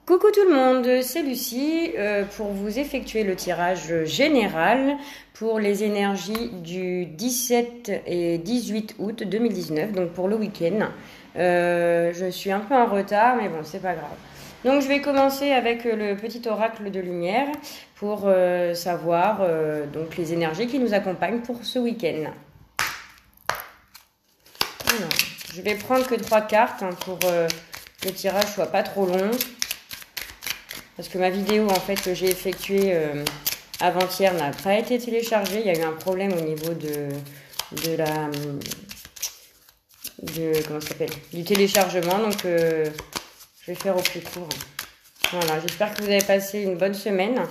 Coucou tout le monde, c'est Lucie pour vous effectuer le tirage général pour les énergies du 17 et 18 août 2019, donc pour le week-end. Je suis un peu en retard, mais bon, c'est pas grave. Donc je vais commencer avec le petit oracle de lumière pour savoir donc les énergies qui nous accompagnent pour ce week-end. Alors, je vais prendre que 3 cartes pour que le tirage soit pas trop long. Parce que ma vidéo en fait que j'ai effectuée avant-hier n'a pas été téléchargée. Il y a eu un problème au niveau comment ça s'appelle, du téléchargement. Donc je vais faire au plus court. Voilà, j'espère que vous avez passé une bonne semaine.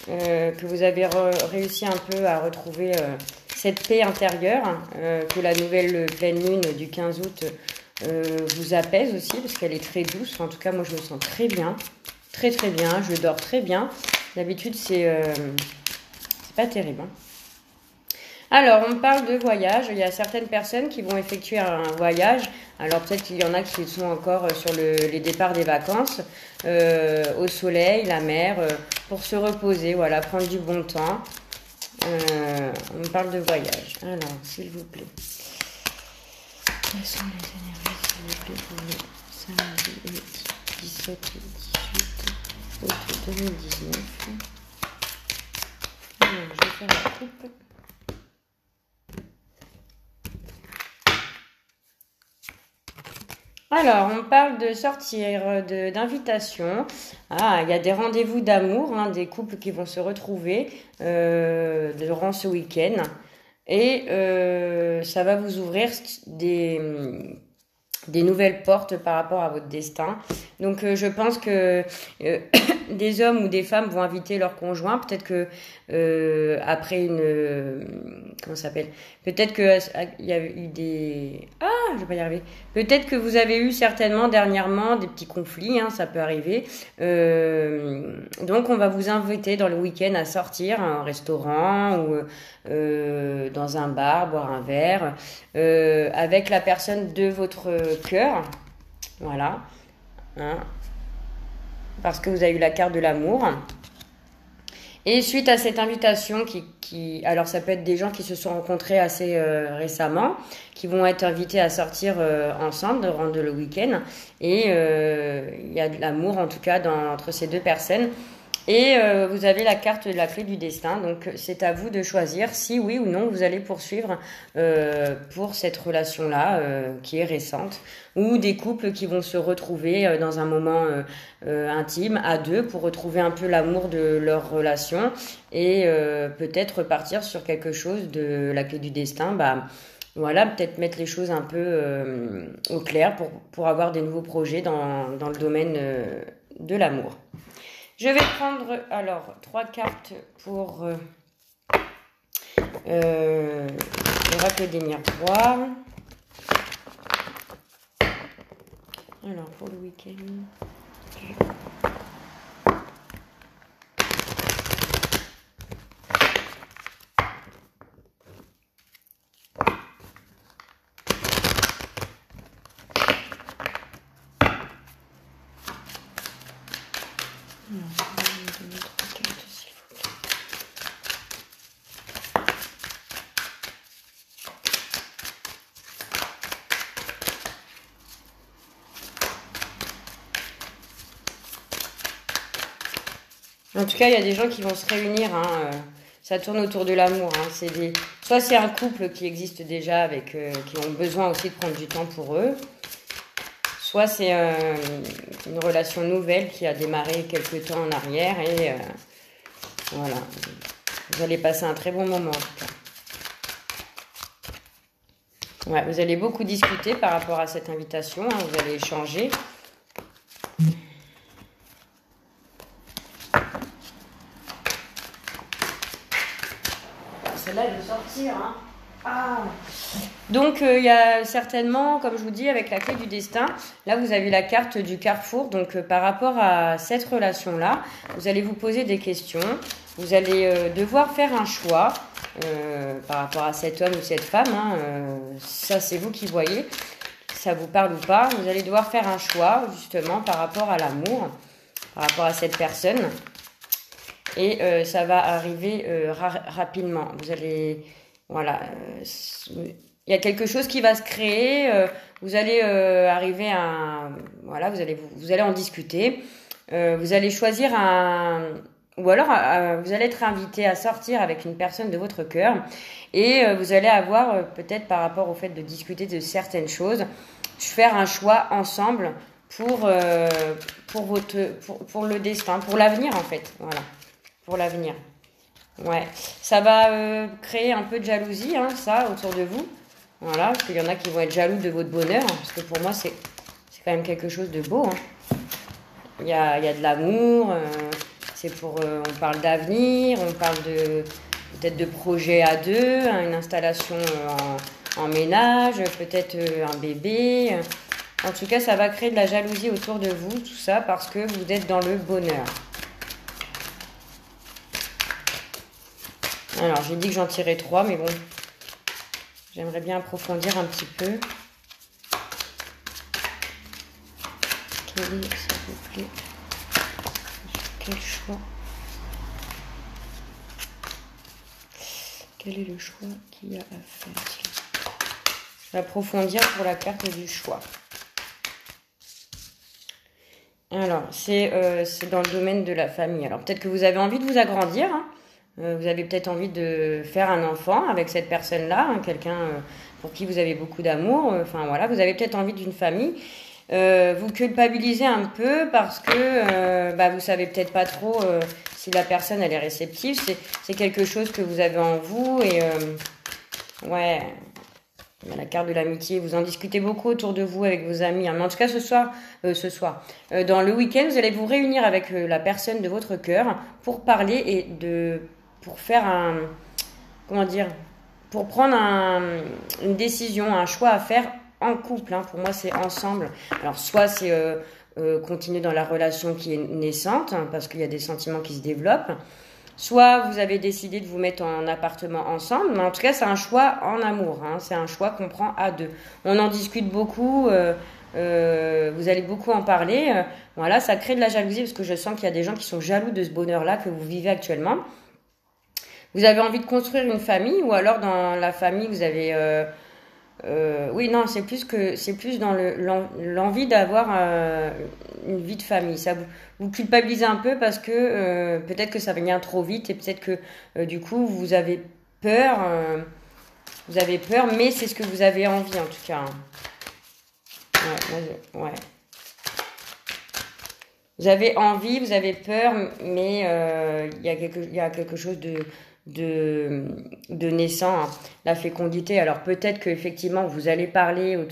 Que vous avez réussi un peu à retrouver cette paix intérieure. Que la nouvelle pleine lune du 15 août vous apaise aussi. Parce qu'elle est très douce. En tout cas moi je me sens très bien. Très très bien, je dors très bien. D'habitude c'est pas terrible. Hein. Alors on parle de voyage. Il y a certaines personnes qui vont effectuer un voyage. Alors peut-être qu'il y en a qui sont encore sur les départs des vacances, au soleil, la mer, pour se reposer, voilà, prendre du bon temps. On parle de voyage. Alors s'il vous plaît. Quelles sont les énergies s'il vous plaît pour le samedi et 17 et 18 août 2019. Alors, je vais faire la coupe. Alors, on parle de sortir, d'invitation. Ah, il y a des rendez-vous d'amour, hein, des couples qui vont se retrouver durant ce week-end. Et ça va vous ouvrir des nouvelles portes par rapport à votre destin. Donc je pense que des hommes ou des femmes vont inviter leur conjoint, peut-être que après comment ça s'appelle, peut-être que il y a eu des je vais pas y arriver, peut-être que vous avez eu certainement dernièrement des petits conflits, hein, ça peut arriver, donc on va vous inviter dans le week-end à sortir à un restaurant ou dans un bar, boire un verre avec la personne de votre cœur, voilà, hein, parce que vous avez eu la carte de l'amour. Et suite à cette invitation alors ça peut être des gens qui se sont rencontrés assez récemment, qui vont être invités à sortir ensemble durant le week-end. Et il y a de l'amour en tout cas entre ces deux personnes. Et vous avez la carte de la clé du destin, donc c'est à vous de choisir si oui ou non vous allez poursuivre pour cette relation-là qui est récente, ou des couples qui vont se retrouver dans un moment intime à deux pour retrouver un peu l'amour de leur relation et peut-être repartir sur quelque chose de la clé du destin. Voilà, peut-être mettre les choses un peu au clair pour avoir des nouveaux projets dans le domaine de l'amour. Je vais prendre alors 3 cartes pour l'oracle des miroirs. Alors pour le week-end. En tout cas, il y a des gens qui vont se réunir. Hein, ça tourne autour de l'amour. Hein, soit c'est un couple qui existe déjà avec qui ont besoin aussi de prendre du temps pour eux. Soit c'est une relation nouvelle qui a démarré quelques temps en arrière et voilà. Vous allez passer un très bon moment en tout cas. Ouais, vous allez beaucoup discuter par rapport à cette invitation. Hein, vous allez échanger. Celle-là elle veut sortir. Hein. Donc il y a certainement, comme je vous dis, avec la clé du destin, là vous avez la carte du carrefour. Donc par rapport à cette relation-là, vous allez vous poser des questions. Vous allez devoir faire un choix par rapport à cet homme ou cette femme. Hein, ça c'est vous qui voyez. Ça vous parle ou pas. Vous allez devoir faire un choix justement par rapport à l'amour. par rapport à cette personne. Et ça va arriver rapidement. Vous allez, voilà, il y a quelque chose qui va se créer. Vous allez arriver à, voilà, vous allez en discuter. Vous allez choisir ou alors vous allez être invité à sortir avec une personne de votre cœur et vous allez avoir peut-être par rapport au fait de discuter de certaines choses, faire un choix ensemble pour le destin, pour l'avenir en fait, voilà, pour l'avenir. Ouais, ça va créer un peu de jalousie, hein, ça, autour de vous. Voilà, parce qu'il y en a qui vont être jaloux de votre bonheur, hein, parce que pour moi, c'est quand même quelque chose de beau. Hein. Il y a de l'amour, on parle d'avenir, on parle peut-être de projets à deux, hein, une installation en ménage, peut-être un bébé. En tout cas, ça va créer de la jalousie autour de vous, tout ça, parce que vous êtes dans le bonheur. Alors, j'ai dit que j'en tirais 3, mais bon, j'aimerais bien approfondir un petit peu. Quel est, s'il vous plaît, quel choix? Quel est le choix qu'il y a à faire? Je vais approfondir pour la carte du choix. Alors, c'est dans le domaine de la famille. Alors, peut-être que vous avez envie de vous agrandir, hein. Vous avez peut-être envie de faire un enfant avec cette personne-là, hein, quelqu'un pour qui vous avez beaucoup d'amour. Enfin voilà, vous avez peut-être envie d'une famille. Vous culpabilisez un peu parce que vous savez peut-être pas trop si la personne elle est réceptive. C'est quelque chose que vous avez en vous et ouais. La carte de l'amitié, vous en discutez beaucoup autour de vous avec vos amis. Hein. Mais en tout cas, ce soir, dans le week-end, vous allez vous réunir avec la personne de votre cœur pour parler et pour faire pour prendre une décision, un choix à faire en couple. Hein. Pour moi, c'est ensemble. Alors, soit c'est continuer dans la relation qui est naissante, hein, parce qu'il y a des sentiments qui se développent. Soit vous avez décidé de vous mettre en appartement ensemble, mais en tout cas, c'est un choix en amour. Hein. C'est un choix qu'on prend à deux. On en discute beaucoup, vous allez beaucoup en parler. Voilà, ça crée de la jalousie parce que je sens qu'il y a des gens qui sont jaloux de ce bonheur-là que vous vivez actuellement. Vous avez envie de construire une famille ou alors dans la famille, vous avez... oui, non, c'est plus dans l'envie d'avoir une vie de famille. Ça vous culpabilisez un peu parce que peut-être que ça vient trop vite et peut-être que du coup vous avez peur, mais c'est ce que vous avez envie en tout cas. Ouais. Vous avez envie, vous avez peur, mais il y a quelque chose de naissant, hein. La fécondité. Alors peut-être qu'effectivement vous allez parler au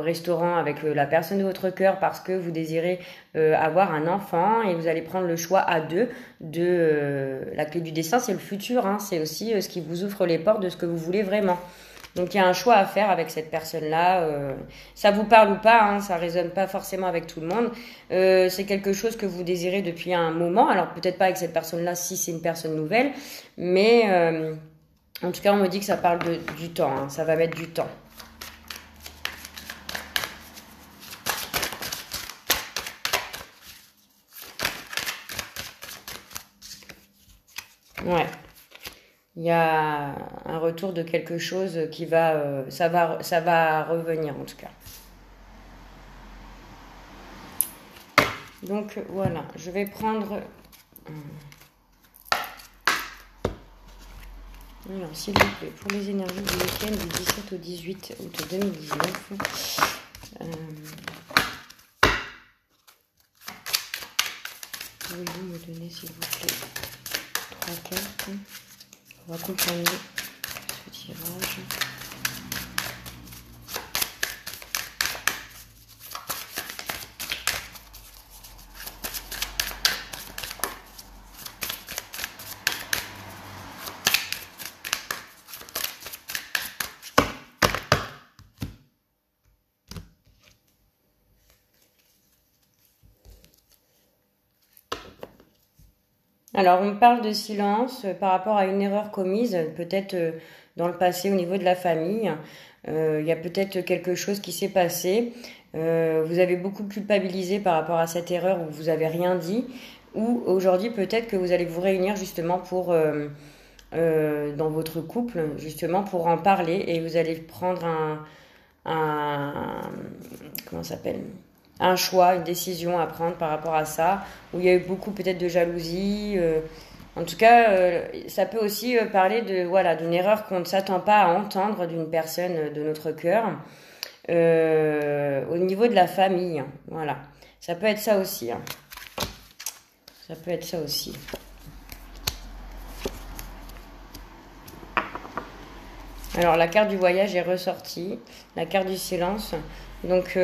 restaurant avec la personne de votre cœur parce que vous désirez avoir un enfant et vous allez prendre le choix à deux de la clé du destin, c'est le futur, hein. C'est aussi ce qui vous ouvre les portes de ce que vous voulez vraiment. Donc il y a un choix à faire avec cette personne-là. Ça vous parle ou pas, hein, ça résonne pas forcément avec tout le monde. C'est quelque chose que vous désirez depuis un moment. Alors peut-être pas avec cette personne-là si c'est une personne nouvelle, mais en tout cas on me dit que ça parle du temps. Hein, ça va mettre du temps. Ouais. Il y a un retour de quelque chose qui ça va revenir en tout cas. Donc voilà, je vais prendre. Alors s'il vous plaît, pour les énergies du week-end du 17 au 18 août 2019. Pouvez-vous me donner s'il vous plaît 3 cartes pour accompagner ce tirage. Alors, on parle de silence par rapport à une erreur commise, peut-être dans le passé au niveau de la famille. Il y a peut-être quelque chose qui s'est passé. Vous avez beaucoup culpabilisé par rapport à cette erreur où vous avez rien dit. Ou aujourd'hui, peut-être que vous allez vous réunir justement pour dans votre couple, justement pour en parler, et vous allez prendre un comment ça s'appelle? Un choix, une décision à prendre par rapport à ça, où il y a eu beaucoup peut-être de jalousie. En tout cas, ça peut aussi parler de voilà d'une erreur qu'on ne s'attend pas à entendre d'une personne de notre cœur. Au niveau de la famille, voilà. Ça peut être ça aussi, hein. Ça peut être ça aussi. Alors, la carte du voyage est ressortie, la carte du silence. Donc,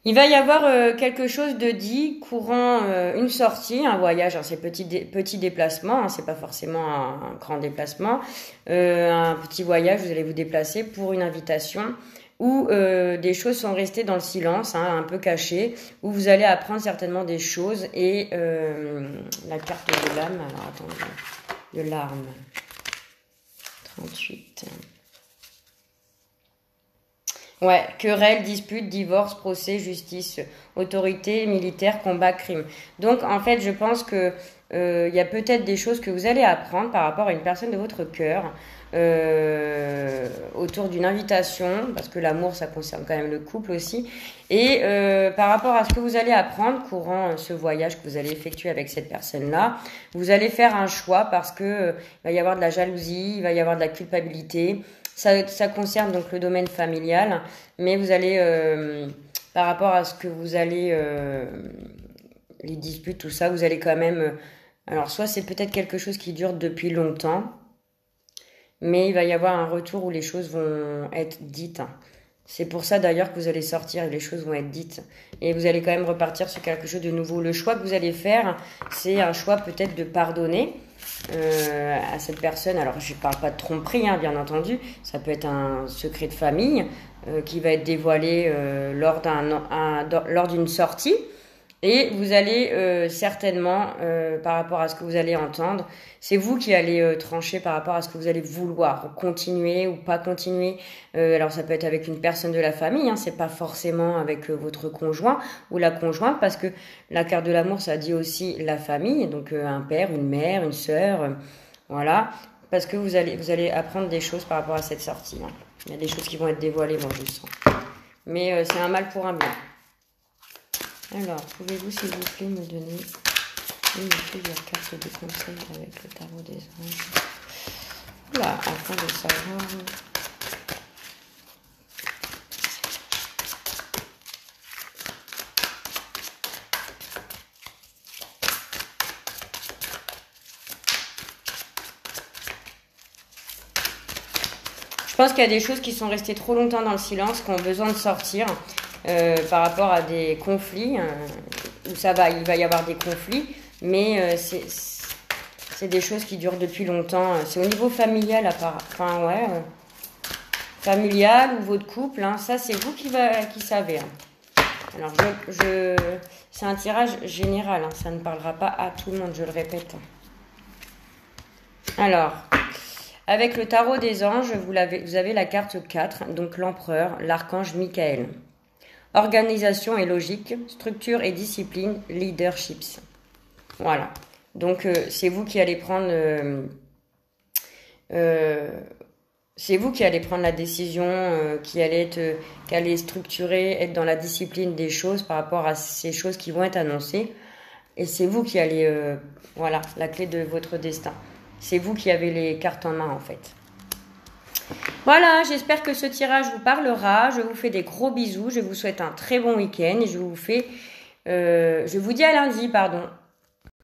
il va y avoir quelque chose de dit courant une sortie, un voyage, hein, c'est petit déplacement, hein, c'est pas forcément un grand déplacement, un petit voyage, vous allez vous déplacer pour une invitation où des choses sont restées dans le silence, hein, un peu cachées, où vous allez apprendre certainement des choses et la carte de l'âme, alors attendez, de l'arme, 38. Ouais, querelle, dispute, divorce, procès, justice, autorité, militaire, combat, crime. Donc, en fait, je pense que y a peut-être des choses que vous allez apprendre par rapport à une personne de votre cœur, autour d'une invitation, parce que l'amour, ça concerne quand même le couple aussi, et par rapport à ce que vous allez apprendre courant ce voyage que vous allez effectuer avec cette personne-là, vous allez faire un choix parce que il va y avoir de la jalousie, il va y avoir de la culpabilité. Ça concerne donc le domaine familial, mais vous allez, par rapport à ce que vous allez, les disputes, tout ça, vous allez quand même, alors soit c'est peut-être quelque chose qui dure depuis longtemps, mais il va y avoir un retour où les choses vont être dites. C'est pour ça d'ailleurs que vous allez sortir et les choses vont être dites. Et vous allez quand même repartir sur quelque chose de nouveau. Le choix que vous allez faire, c'est un choix peut-être de pardonner à cette personne. Alors je ne parle pas de tromperie, hein, bien entendu. Ça peut être un secret de famille qui va être dévoilé lors d'une sortie. Et vous allez certainement, par rapport à ce que vous allez entendre, c'est vous qui allez trancher par rapport à ce que vous allez vouloir, continuer ou pas continuer. Alors ça peut être avec une personne de la famille, hein, c'est pas forcément avec votre conjoint ou la conjointe, parce que la carte de l'amour, ça dit aussi la famille, donc un père, une mère, une sœur, voilà, parce que vous allez apprendre des choses par rapport à cette sortie, hein. Il y a des choses qui vont être dévoilées, moi je le sens. Mais c'est un mal pour un bien. Alors, pouvez-vous s'il vous plaît me donner une plusieurs cartes de conseil avec le tarot des anges? Oula, afin de savoir. Je pense qu'il y a des choses qui sont restées trop longtemps dans le silence, qui ont besoin de sortir. Par rapport à des conflits, où il va y avoir des conflits, mais c'est des choses qui durent depuis longtemps. C'est au niveau familial, enfin ouais, familial ou votre couple, hein, ça c'est vous qui savez. Hein. Alors c'est un tirage général, hein, ça ne parlera pas à tout le monde, je le répète. Alors, avec le tarot des anges, vous avez la carte 4, donc l'empereur, l'archange Michael. Organisation et logique, structure et discipline, leaderships. Voilà. Donc c'est vous qui allez prendre c'est vous qui allez prendre la décision, qui allez structurer, être dans la discipline des choses par rapport à ces choses qui vont être annoncées. Et c'est vous qui allez voilà, la clé de votre destin. C'est vous qui avez les cartes en main en fait. Voilà, j'espère que ce tirage vous parlera. Je vous fais des gros bisous. Je vous souhaite un très bon week-end et je vous dis à lundi, pardon.